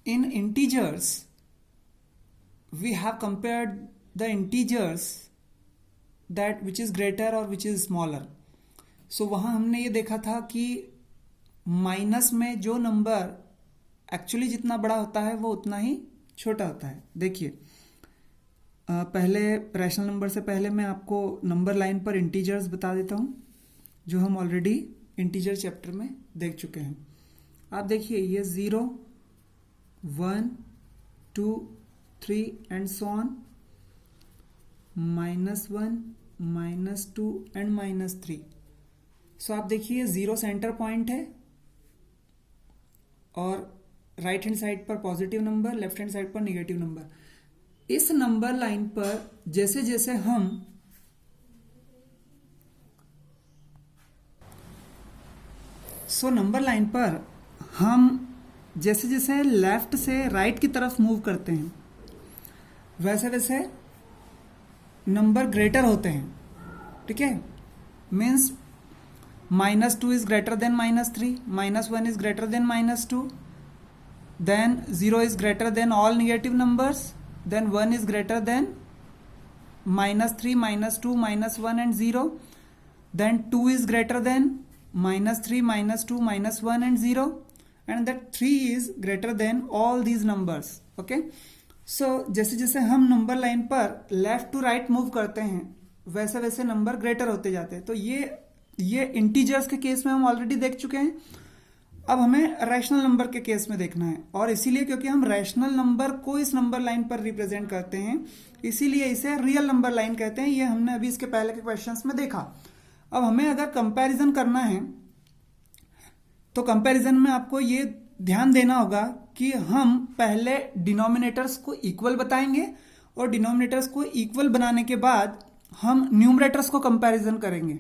in integers we have compared the integers that which is greater or which is smaller. So वहाँ हमने ये देखा था कि माइनस में जो नंबर एक्चुअली जितना बड़ा होता है वो उतना ही छोटा होता है. देखिए पहले रैशनल नंबर से पहले मैं आपको नंबर लाइन पर इंटीजर्स बता देता हूँ जो हम ऑलरेडी इंटीजर चैप्टर में देख चुके हैं. आप देखिए ये 0, 1, 2, 3 एंड सो ऑन, -1, -2 एंड -3. सो आप देखिए 0 सेंटर पॉइंट है और राइट हैंड साइड पर positive number, left hand side पर निगेटिव नंबर. इस नंबर लाइन पर जैसे जैसे हम नंबर लाइन पर हम जैसे जैसे लेफ्ट से राइट की तरफ मूव करते हैं वैसे वैसे नंबर ग्रेटर होते हैं. ठीक है, means -2 is greater then -3, -1 is greater then -2, then 0 is greater than all negative numbers, then 1 is greater than -3, -2, -1 and 0, then 2 is greater than -3, -2, -1 and 0, and that 3 is greater than all these numbers. Okay, so जैसे जैसे हम number line पर left to right move करते हैं वैसे वैसे number greater होते जाते हैं. तो ये इंटीजर्स के केस में हम ऑलरेडी देख चुके हैं. अब हमें रैशनल नंबर के केस में देखना है और इसीलिए क्योंकि हम रैशनल नंबर को इस नंबर लाइन पर रिप्रेजेंट करते हैं इसीलिए इसे रियल नंबर लाइन कहते हैं. ये हमने अभी इसके पहले के क्वेश्चंस में देखा. अब हमें अगर कंपैरिजन करना है तो कंपैरिजन में आपको ये ध्यान देना होगा कि हम पहले डिनोमिनेटर्स को इक्वल बताएंगे और डिनोमिनेटर्स को इक्वल बनाने के बाद हम न्यूमरेटर्स को कंपैरिजन करेंगे.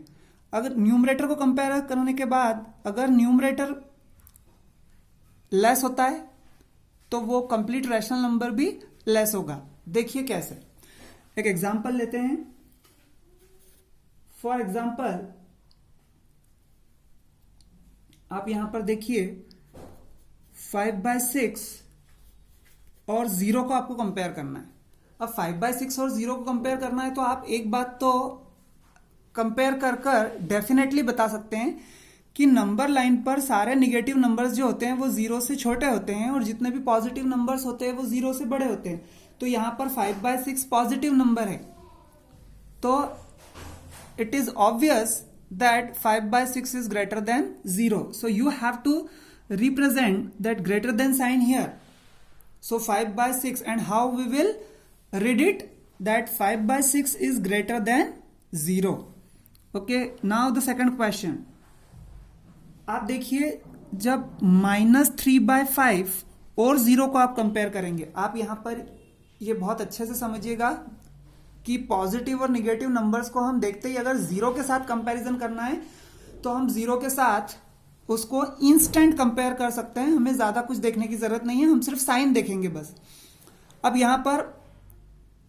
अगर न्यूमरेटर को कंपेयर करने के बाद अगर न्यूमरेटर लेस होता है तो वो कंप्लीट रैशनल नंबर भी लेस होगा. देखिए कैसे, एक एग्जांपल लेते हैं. फॉर एग्जांपल आप यहां पर देखिए 5/6 और 0 को आपको कंपेयर करना है. अब 5/6 और 0 को कंपेयर करना है तो आप एक बात तो कंपेयर कर डेफिनेटली बता सकते हैं कि नंबर लाइन पर सारे निगेटिव नंबर्स जो होते हैं वो 0 से छोटे होते हैं और जितने भी पॉजिटिव नंबर्स होते हैं वो 0 से बड़े होते हैं. तो यहां पर 5/6 पॉजिटिव नंबर है तो it is obvious that 5/6 is greater than 0. So you have to represent that greater than sign here. So 5/6 and how we will read it, that 5/6 is greater than 0. Okay, now the second question. आप देखिए जब -3/5 और 0 को आप compare करेंगे, आप यहां पर ये बहुत अच्छे से समझिएगा कि पॉजिटिव और निगेटिव नंबर्स को हम देखते ही अगर 0 के साथ कंपैरिजन करना है तो हम 0 के साथ उसको इंस्टेंट कंपेयर कर सकते हैं. हमें ज्यादा कुछ देखने की जरूरत नहीं है, हम सिर्फ साइन देखेंगे बस. अब यहां पर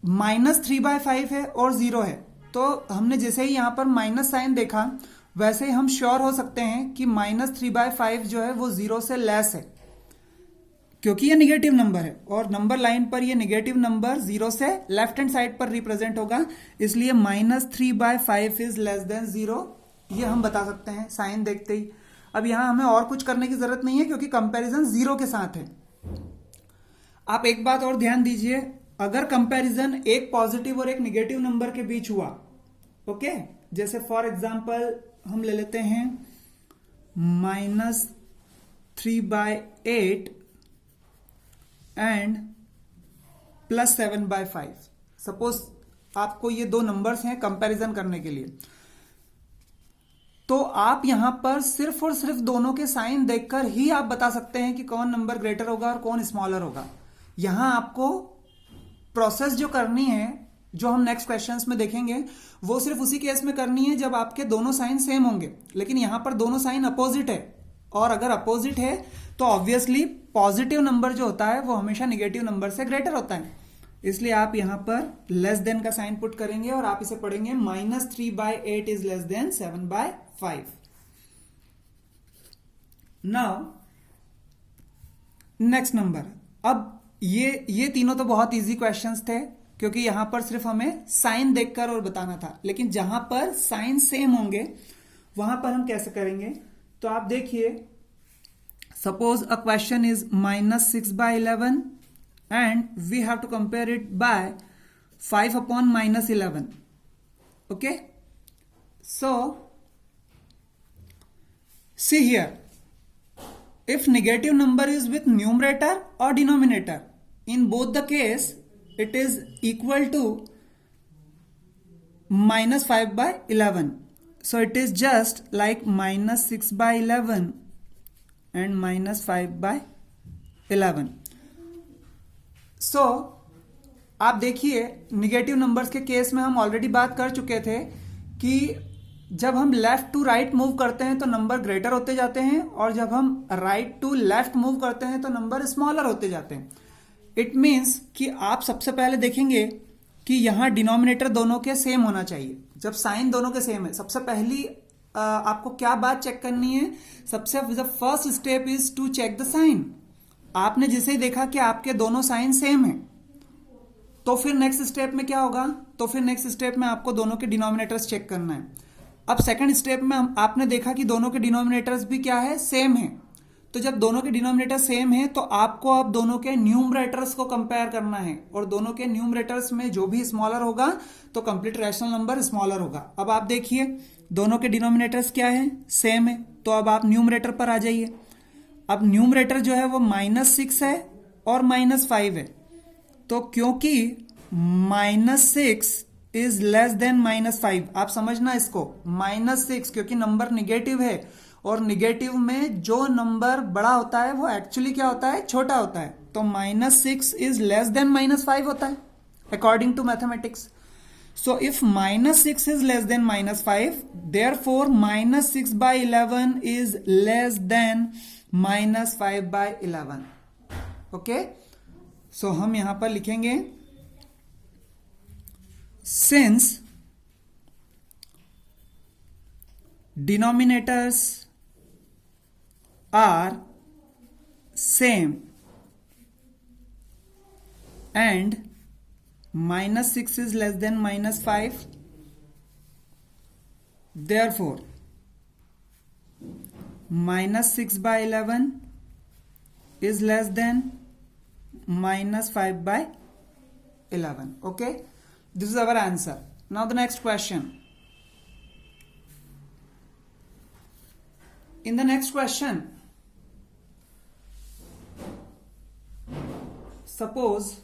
-3/5 है और 0 है तो हमने जैसे ही यहां पर माइनस साइन देखा वैसे ही हम श्योर हो सकते हैं कि -3/5 जो है वो 0 से लेस है क्योंकि ये निगेटिव नंबर है और नंबर लाइन पर ये निगेटिव नंबर 0 से लेफ्ट हैंड साइड पर रिप्रेजेंट होगा. इसलिए -3/5 इज लेस देन 0 ये हम बता सकते हैं साइन देखते ही. अब यहां हमें और कुछ करने की जरूरत नहीं है क्योंकि कंपैरिजन 0 के साथ है. आप एक बात और ध्यान दीजिए, अगर कंपैरिजन एक पॉजिटिव और एक निगेटिव नंबर के बीच हुआ, ओके, जैसे फॉर एग्जांपल हम ले लेते हैं -3/8 एंड +7/5. सपोज आपको ये दो नंबर्स हैं कंपैरिजन करने के लिए, तो आप यहां पर सिर्फ और सिर्फ दोनों के साइन देखकर ही आप बता सकते हैं कि कौन नंबर ग्रेटर होगा और कौन स्मॉलर होगा. यहां आपको प्रोसेस जो करनी है, जो हम नेक्स्ट क्वेश्चंस में देखेंगे, वो सिर्फ उसी केस में करनी है जब आपके दोनों साइन सेम होंगे. लेकिन यहां पर दोनों साइन अपोजिट है और अगर अपोजिट है तो ऑब्वियसली पॉजिटिव नंबर जो होता है वो हमेशा निगेटिव नंबर से ग्रेटर होता है. इसलिए आप यहां पर लेस देन का साइन पुट करेंगे और आप इसे पढ़ेंगे -3/8 is less than 7/5. Now next number, अब ये तीनों तो बहुत इजी क्वेश्चंस थे, क्योंकि यहां पर सिर्फ हमें साइन देखकर और बताना था। लेकिन जहां पर साइन सेम होंगे वहां पर हम कैसे करेंगे, तो आप देखिए, suppose a question is -6/11 and we have to compare it by 5/-11. Okay, so see here, if negative number is with numerator or denominator, in both the case it is equal to -5/11. So it is just like -6/11 and -5/11. So आप देखिए, negative numbers के case में हम already बात कर चुके थे कि जब हम लेफ्ट टू राइट मूव करते हैं तो नंबर ग्रेटर होते जाते हैं, और जब हम राइट टू लेफ्ट मूव करते हैं तो नंबर स्मॉलर होते जाते हैं. इट मीन्स कि आप सबसे पहले देखेंगे कि यहां डिनोमिनेटर दोनों के सेम होना चाहिए. जब साइन दोनों के सेम है, सबसे पहली आपको क्या बात चेक करनी है, सबसे first step is to check the sign. आपने जिसे ही देखा कि आपके दोनों साइन सेम है, तो फिर नेक्स्ट स्टेप में क्या होगा, तो फिर नेक्स्ट स्टेप में आपको दोनों के डिनोमिनेटर्स चेक करना है. अब सेकंड स्टेप में आपने देखा कि दोनों के डिनोमिनेटर्स भी क्या है, सेम है. तो जब दोनों के डिनोमिनेटर सेम है तो आपको अब दोनों के न्यूमरेटर्स को कंपेयर करना है, और दोनों के न्यूमरेटर्स में जो भी स्मॉलर होगा तो कंप्लीट रैशनल नंबर स्मॉलर होगा. अब आप देखिए, दोनों के डिनोमिनेटर्स क्या है, सेम है. तो अब आप न्यूमरेटर पर आ जाइए. अब न्यूमरेटर जो है वो -6 है और -5 है. तो क्योंकि -6 इज लेस देन -5, आप समझना इसको, -6 क्योंकि नंबर निगेटिव है, और निगेटिव में जो नंबर बड़ा होता है वो एक्चुअली क्या होता है, छोटा होता है. तो -6 इज लेस देन -5 होता है according to mathematics. So if -6 is less than -5, therefore -6/11 is less than -5/11. Okay? So हम यहां पर लिखेंगे, since denominators are same and -6 is less than -5, therefore -6/11 is less than -5/11. Okay, this is our answer. Now the next question. In the next question, suppose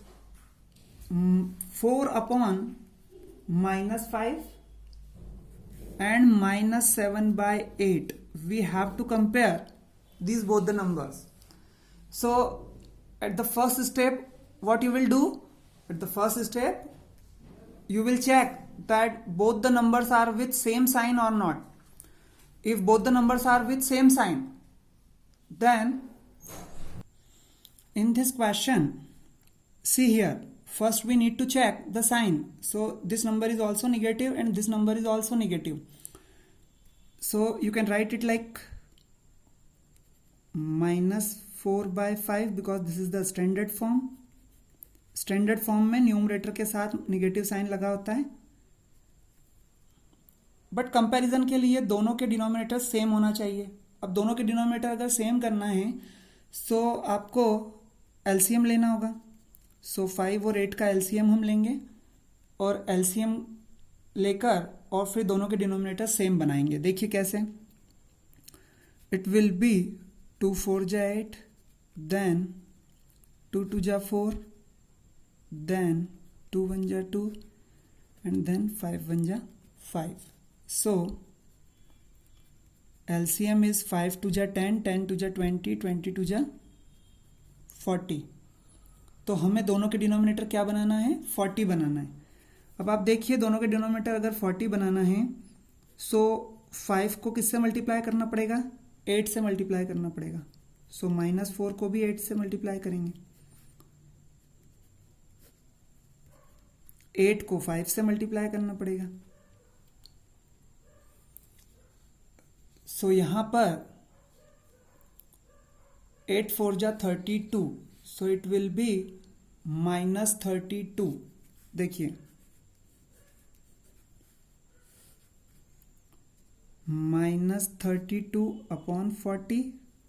4/-5 and -7/8. We have to compare these both the numbers. So at the first step, what you will do? At the first step, you will check that both the numbers are with same sign or not. If both the numbers are with same sign, then in this question, see here, first we need to check the sign. So this number is also negative and this number is also negative. So you can write it like -4/5 because this is the standard form. Standard form में numerator के साथ negative sign लगा होता है. But comparison के लिए दोनों के डिनोमिनेटर सेम होना चाहिए. अब दोनों के डिनोमिनेटर अगर सेम करना है तो आपको एलसीएम लेना होगा. सो 5 और 8 का एलसीएम हम लेंगे, और एलसीएम लेकर और फिर दोनों के डिनोमिनेटर सेम बनाएंगे. देखिए कैसे. इट विल बी 2 4 जा 8, देन 2 2 जा 4, then 2 1 ja 2, and then 5 1 ja 5. So LCM is 5 2 ja 10, 10 2 ja 20, 20 2 ja 40. तो हमें दोनों के डिनोमिनेटर क्या बनाना है, 40 बनाना है. अब आप देखिए, दोनों के डिनोमिनेटर अगर 40 बनाना है, सो 5 को किससे मल्टीप्लाई करना पड़ेगा, 8 से मल्टीप्लाई करना पड़ेगा. सो -4 को भी 8 से मल्टीप्लाई करेंगे, 8 को 5 से मल्टीप्लाई करना पड़ेगा. सो यहां पर 8 4 जा 32, सो इट विल बी -32। देखिए -32 अपॉन 40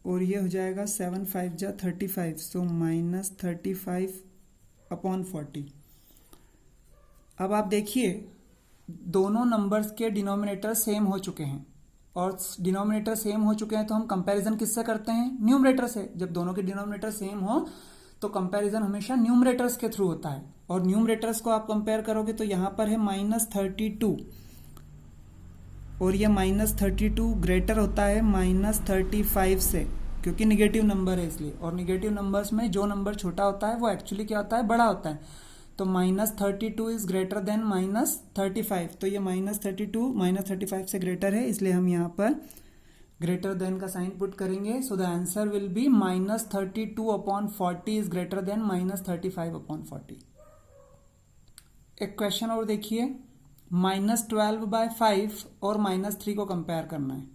और ये हो जाएगा 7 5 जा 35, सो -35 अपॉन 40। अब आप देखिए दोनों नंबर्स के डिनोमिनेटर सेम हो चुके हैं, और डिनोमिनेटर सेम हो चुके हैं तो हम कंपैरिजन किससे करते हैं? न्यूमरेटर से। जब दोनों के डिनोमिनेटर सेम हो तो कंपैरिजन हमेशा न्यूमरेटर्स के थ्रू होता है, और न्यूमरेटर्स को आप कंपेयर करोगे तो यहां पर है -32 और ये -32 ग्रेटर होता है -35 से, क्योंकि निगेटिव नंबर है इसलिए, और निगेटिव नंबर्स में जो नंबर छोटा होता है वो एक्चुअली क्या होता है? बड़ा होता है। तो -32 इज ग्रेटर देन -35, तो ये -32 -35 से ग्रेटर है, इसलिए हम यहाँ पर ग्रेटर देन का साइन पुट करेंगे। So the answer will be -32 upon 40 is greater then -35 upon 40। एक क्वेश्चन और देखिए, -12/5 और -3 को कंपेयर करना है।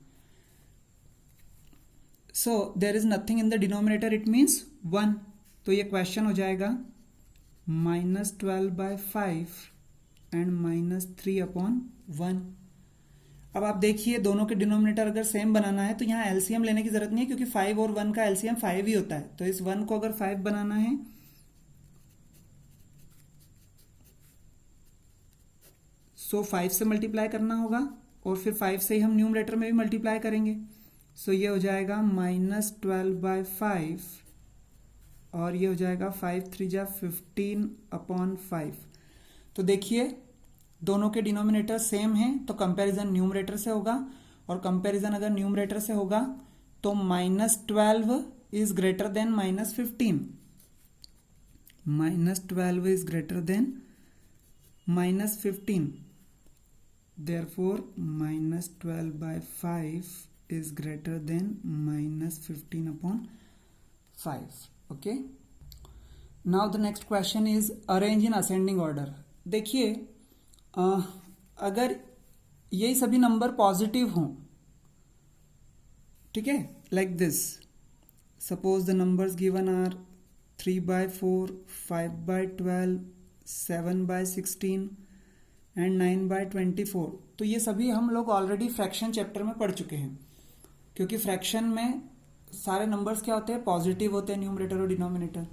So there is nothing in the denominator, it means 1। तो ये क्वेश्चन हो जाएगा -12/5 एंड -3 अपॉन 1। अब आप देखिए दोनों के डिनोमिनेटर अगर सेम बनाना है तो यहाँ एलसीएम लेने की जरूरत नहीं है, क्योंकि 5 और 1 का एलसीएम 5 ही होता है। तो इस 1 को अगर 5 बनाना है सो 5 से मल्टीप्लाई करना होगा, और फिर 5 से ही हम न्यूमरेटर में भी मल्टीप्लाई करेंगे। सो ये हो जाएगा -12/5 और ये हो जाएगा 5 3 जा 15 अपॉन 5। तो देखिए दोनों के डिनोमिनेटर सेम हैं तो कंपैरिजन न्यूमरेटर से होगा, और कंपैरिजन अगर न्यूमरेटर से होगा तो -12 is greater then -15, -12 is greater then -15, therefore -12/5 is greater than -15 upon 5. Okay, now the next question is arrange in ascending order। देखिए अगर यही सभी नंबर पॉजिटिव हों, ठीक है, like this, suppose the numbers given are 3/4, 5/12, 7/16 and 9/24। तो ये सभी हम लोग ऑलरेडी फ्रैक्शन चैप्टर में पढ़ चुके हैं, क्योंकि फ्रैक्शन में सारे नंबर्स क्या होते हैं? पॉजिटिव होते हैं, न्यूमरेटर और डिनोमिनेटर।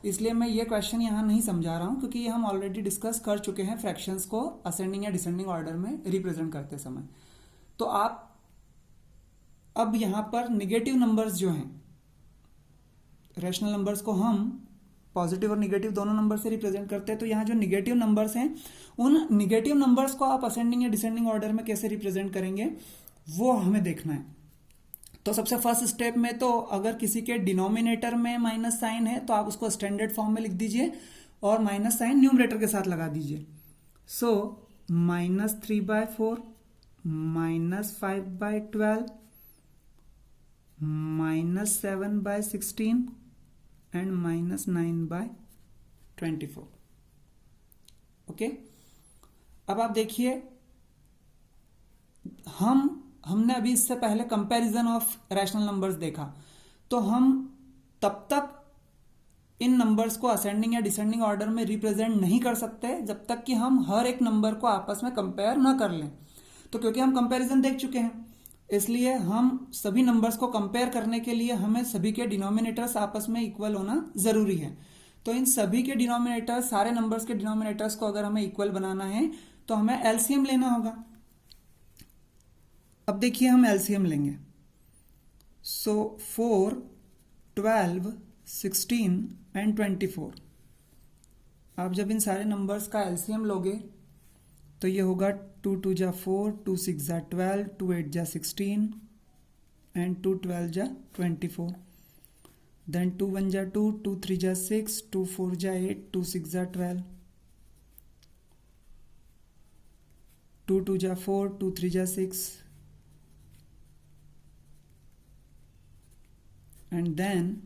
इसलिए मैं ये क्वेश्चन यहाँ नहीं समझा रहा हूँ, क्योंकि ये हम ऑलरेडी डिस्कस कर चुके हैं फ्रैक्शंस को असेंडिंग या डिसेंडिंग ऑर्डर में रिप्रेजेंट करते समय। तो आप अब यहाँ पर निगेटिव नंबर्स जो हैं, रैशनल नंबर्स को हम पॉजिटिव और निगेटिव दोनों नंबर से रिप्रेजेंट करते हैं। तो यहाँ जो निगेटिव नंबर्स हैं उन निगेटिव नंबर्स को आप असेंडिंग या डिसेंडिंग ऑर्डर में कैसे रिप्रेजेंट करेंगे वो हमें देखना है। तो सबसे फर्स्ट स्टेप में तो अगर किसी के डिनोमिनेटर में माइनस साइन है तो आप उसको स्टैंडर्ड फॉर्म में लिख दीजिए और माइनस साइन न्यूमरेटर के साथ लगा दीजिए। सो -3/4, -5/12, -7/16 एंड -9/24। ओके, अब आप देखिए हमने अभी इससे पहले कंपैरिजन ऑफ रैशनल नंबर्स देखा, तो हम तब तक इन नंबर्स को असेंडिंग या डिसेंडिंग ऑर्डर में रिप्रेजेंट नहीं कर सकते जब तक कि हम हर एक नंबर को आपस में कंपेयर ना कर लें। तो क्योंकि हम कंपैरिजन देख चुके हैं, इसलिए हम सभी नंबर्स को कंपेयर करने के लिए हमें सभी के डिनोमिनेटर्स आपस में इक्वल होना जरूरी है। तो इन सभी के डिनोमिनेटर्स, सारे नंबर्स के डिनोमिनेटर्स को अगर हमें इक्वल बनाना है तो हमें एलसीएम लेना होगा। अब देखिए हम एलसीएम लेंगे। सो 4, 12, 16 एंड 24। आप जब इन सारे नंबर्स का एलसीएम लोगे तो ये होगा 2 2 जा 4, 2 6 जा 12, 2 8 जा 16 एंड 2 12 जा 24। देन 2 1 जा 2, 2 3 जा 6, 2 4 जा 8, 2 6 जा 12, 2 2 जा 4, 2 3 जा 6 and then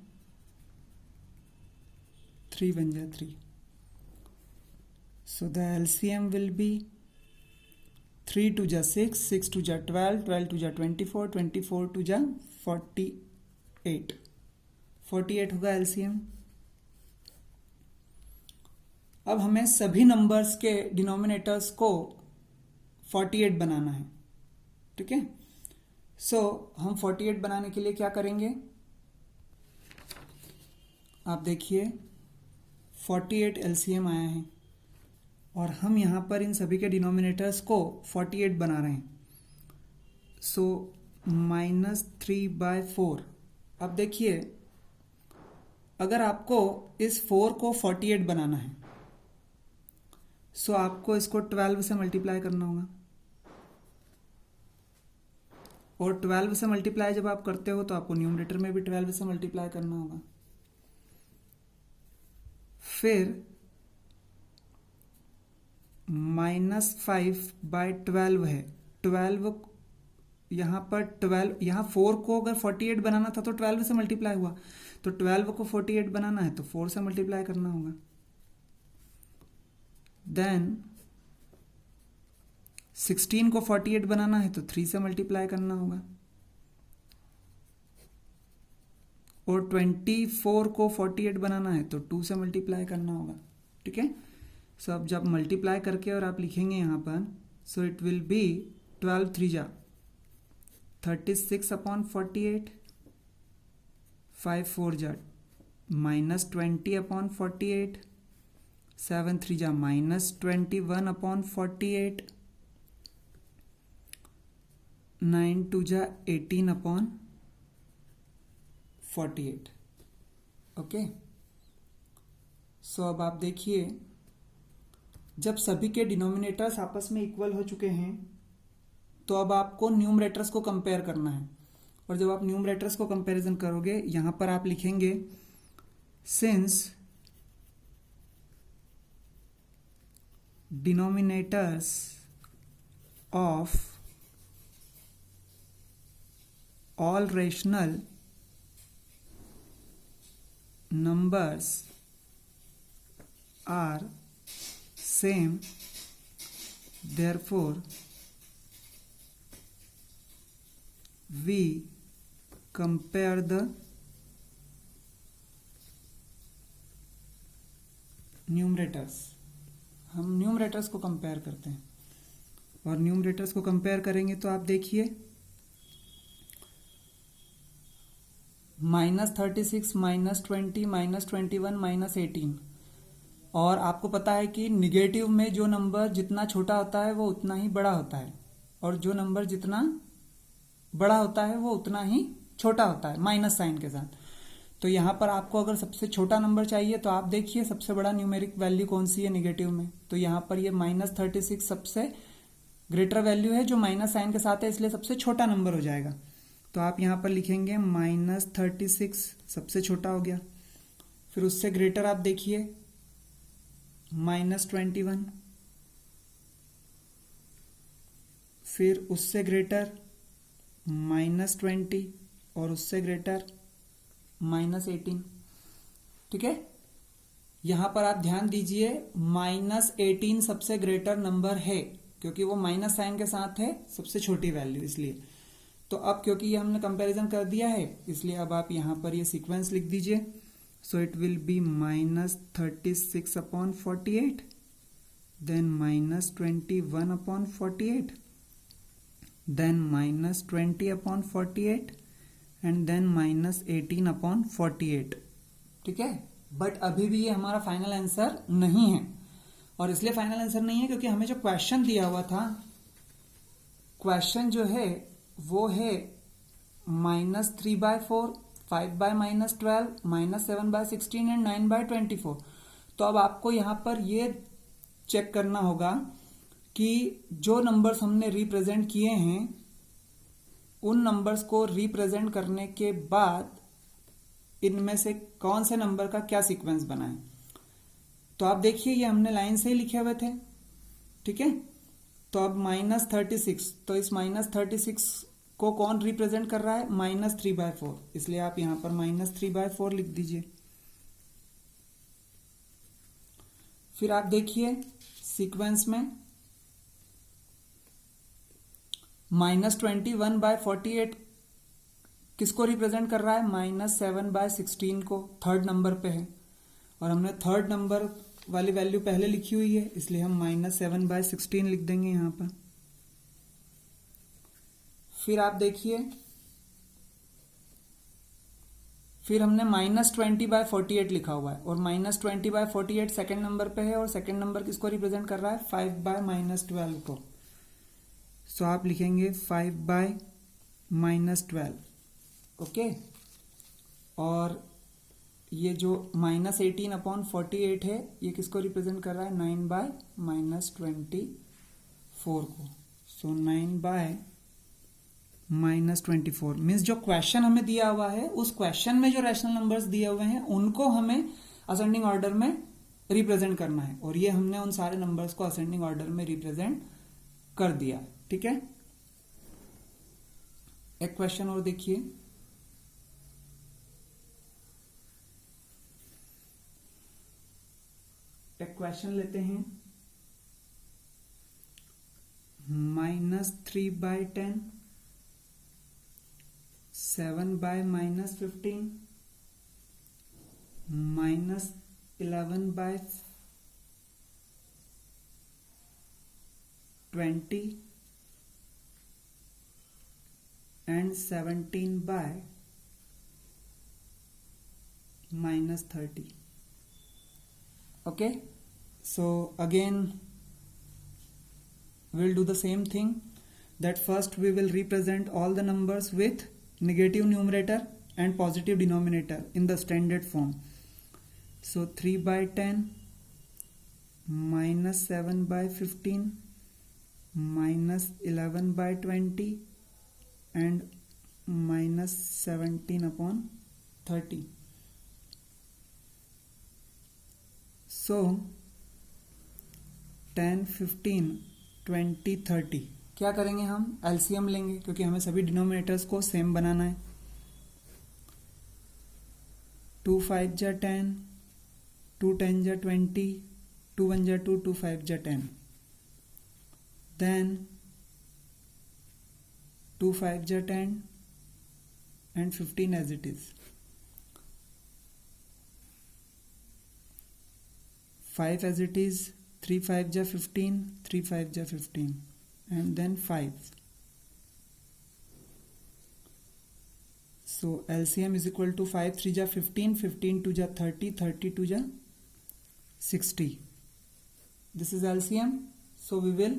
3 1 ja 3. So the LCM will be 3 2 ja 6, 6 2 ja 12, 12 2 ja 24, 24 2 ja 48, 48 होगा LCM। अब हमें सभी नंबर्स के डिनोमिनेटर्स को 48 बनाना है, ठीक है। सो हम 48 बनाने के लिए क्या करेंगे, आप देखिए 48 एलसीएम आया है और हम यहाँ पर इन सभी के डिनोमिनेटर्स को 48 बना रहे हैं। सो -3/4। अब देखिए अगर आपको इस 4 को 48 बनाना है सो आपको इसको 12 से मल्टीप्लाई करना होगा, और 12 से मल्टीप्लाई जब आप करते हो तो आपको न्यूमरेटर में भी 12 से मल्टीप्लाई करना होगा। फिर -5/12 है, 12 यहाँ पर 12, यहाँ 4 को अगर 48 बनाना था तो 12 से मल्टीप्लाई हुआ, तो 12 को 48 बनाना है तो 4 से मल्टीप्लाई करना होगा। देन 16 को 48 बनाना है तो 3 से मल्टीप्लाई करना होगा, और 24 को 48 बनाना है तो 2 से मल्टीप्लाई करना होगा, ठीक है। सो अब जब मल्टीप्लाई करके और आप लिखेंगे यहाँ पर, सो इट विल बी 12 3 36/48, 5 4 -20/48, 7 3 -21/48, 9 2 18/48। ओके, सो अब आप देखिए जब सभी के डिनोमिनेटर्स आपस में इक्वल हो चुके हैं तो अब आपको न्यूमरेटर्स को कंपेयर करना है, और जब आप न्यूमरेटर्स को कंपैरिजन करोगे यहां पर आप लिखेंगे since denominators of all rational numbers are same, therefore we compare the numerators। हम न्यूमरेटर्स को कंपेयर करते हैं, और न्यूमरेटर्स को कंपेयर करेंगे तो आप देखिए -36 -20 -21 -18, और आपको पता है कि निगेटिव में जो नंबर जितना छोटा होता है वो उतना ही बड़ा होता है, और जो नंबर जितना बड़ा होता है वो उतना ही छोटा होता है माइनस साइन के साथ। तो यहाँ पर आपको अगर सबसे छोटा नंबर चाहिए तो आप देखिए सबसे बड़ा न्यूमेरिक वैल्यू कौन सी है निगेटिव में, तो यहाँ पर ये -36 सबसे ग्रेटर वैल्यू है जो माइनस साइन के साथ है, इसलिए सबसे छोटा नंबर हो जाएगा। तो आप यहाँ पर लिखेंगे -36 सबसे छोटा हो गया। फिर उससे ग्रेटर आप देखिए -21, फिर उससे ग्रेटर -20, और उससे ग्रेटर -18, ठीक है। यहां पर आप ध्यान दीजिए -18 सबसे ग्रेटर नंबर है क्योंकि वो माइनस साइन के साथ है, सबसे छोटी वैल्यू इसलिए। तो अब क्योंकि ये हमने कंपैरिजन कर दिया है इसलिए अब आप यहां पर ये सीक्वेंस लिख दीजिए। So it will be -36/48, then -21/48, then -20/48, and then -18/48, ठीक है। बट अभी भी ये हमारा फाइनल आंसर नहीं है, और इसलिए फाइनल आंसर नहीं है क्योंकि हमें जो क्वेश्चन दिया हुआ था, क्वेश्चन जो है वो है -3/4, 5/-12, -7/16 एंड 9/24। तो अब आपको यहां पर ये चेक करना होगा कि जो नंबर्स हमने रिप्रेजेंट किए हैं उन नंबर्स को रिप्रेजेंट करने के बाद इनमें से कौन से नंबर का क्या सीक्वेंस बना है। तो आप देखिए ये हमने लाइन से ही लिखे हुए थे, ठीक है। तो अब -36, तो इस -36 को कौन रिप्रेजेंट कर रहा है, -3/4, इसलिए आप यहां पर -3/4 लिख दीजिए। फिर आप देखिए सीक्वेंस में -21/48 किसको रिप्रेजेंट कर रहा है, -7/16 को, थर्ड नंबर पे है, और हमने थर्ड नंबर वाली वैल्यू पहले लिखी हुई है, इसलिए हम -7/16 लिख देंगे यहाँ पर। फिर आप देखिए, फिर हमने -20/48 लिखा हुआ है, और -20/48 सेकेंड नंबर पे है, और सेकेंड नंबर किसको रिप्रेजेंट कर रहा है? 5/-12 को। सो आप लिखेंगे 5/-12, ओके। और ये जो -18/48 है, ये किसको रिप्रेजेंट कर रहा है? 9/-24 को। सो 9/-24 मीन्स जो क्वेश्चन हमें दिया हुआ है, उस क्वेश्चन में जो रैशनल नंबर्स दिए हुए हैं उनको हमें असेंडिंग ऑर्डर में रिप्रेजेंट करना है, और ये हमने उन सारे नंबर्स को असेंडिंग ऑर्डर में रिप्रेजेंट कर दिया। ठीक है, एक क्वेश्चन और देखिए। एक क्वेश्चन लेते हैं, -3/10, 7/-15, -11/20 and 17/-30. Okay, so again we'll do the same thing, that first we will represent all the numbers with negative numerator and positive denominator in the standard form. So 3/10, -7/15, -11/20 and -17/30. So 10, 15, 20, 30 क्या करेंगे? हम LCM लेंगे, क्योंकि हमें सभी denominators को same बनाना है। 2 5 जा 10, 2 10 जा 20, 2 1 जा 2, 2 5 जा 10, then 2 5 जा 10 and 15 as it is, 5 as it is, 3 5 जा 15, 3 5 जा 15 and then 5. So LCM is equal to 5 3 जा 15, 15 2 जा 30, 30 2 जा 60. This is LCM. So we will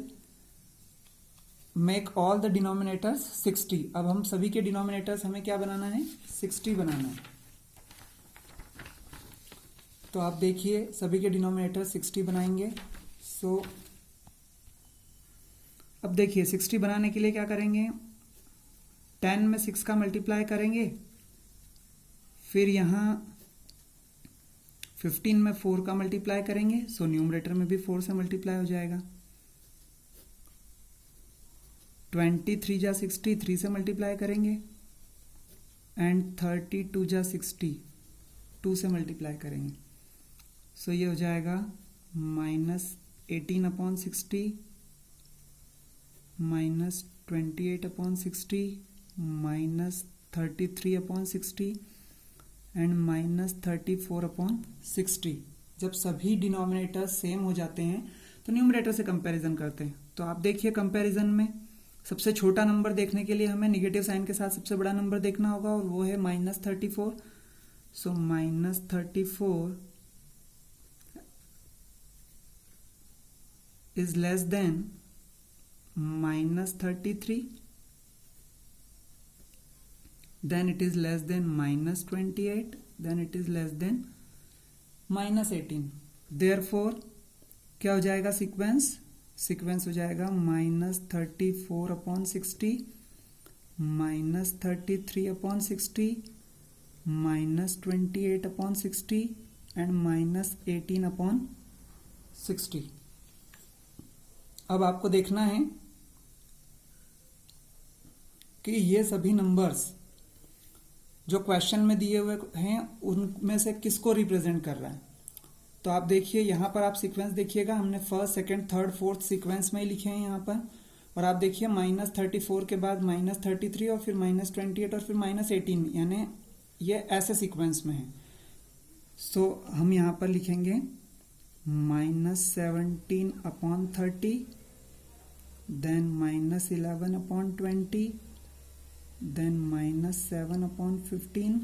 make all the denominators 60. अब हम सभी के डिनोमिनेटर्स हमें क्या बनाना है? 60 बनाना है। तो आप देखिए, सभी के डिनोमिनेटर 60 बनाएंगे। सो अब देखिए, 60 बनाने के लिए क्या करेंगे? 10 में 6 का मल्टीप्लाई करेंगे, फिर यहाँ 15 में 4 का मल्टीप्लाई करेंगे, सो न्यूमरेटर में भी 4 से मल्टीप्लाई हो जाएगा। 23 जा 60, 3 से मल्टीप्लाई करेंगे, एंड 32 जा 60, 2 से मल्टीप्लाई करेंगे। सो ये हो जाएगा -18/60, -28/60, -33/60 एंड -34/60। जब सभी डिनोमिनेटर सेम हो जाते हैं तो न्यूमरेटर से कंपैरिजन करते हैं। तो आप देखिए, कंपैरिजन में सबसे छोटा नंबर देखने के लिए हमें नेगेटिव साइन के साथ सबसे बड़ा नंबर देखना होगा, और वो है -34। सो -34 is less than -33, then it is less than -28, then it is less than -18. therefore क्या हो जाएगा? सीक्वेंस हो जाएगा -34/60, -33/60, -28/60 एंड -18/60। अब आपको देखना है कि ये सभी नंबर्स जो क्वेश्चन में दिए हुए हैं उनमें से किसको रिप्रेजेंट कर रहा है। तो आप देखिए, यहाँ पर आप सीक्वेंस देखिएगा, हमने first second third fourth sequence में ही लिखे हैं यहाँ पर। और आप देखिए, -34 के बाद -33 और फिर -28 और फिर -18, यानी ये ऐसे सीक्वेंस में है। सो हम यहाँ पर लिखेंगे -17/30, then -11/20, then -7/15,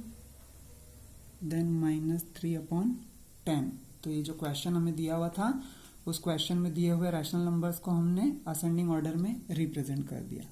then -3/10। तो ये जो क्वेश्चन हमें दिया हुआ था, उस क्वेश्चन में दिए हुए रैशनल नंबर्स को हमने असेंडिंग ऑर्डर में रिप्रेजेंट कर दिया।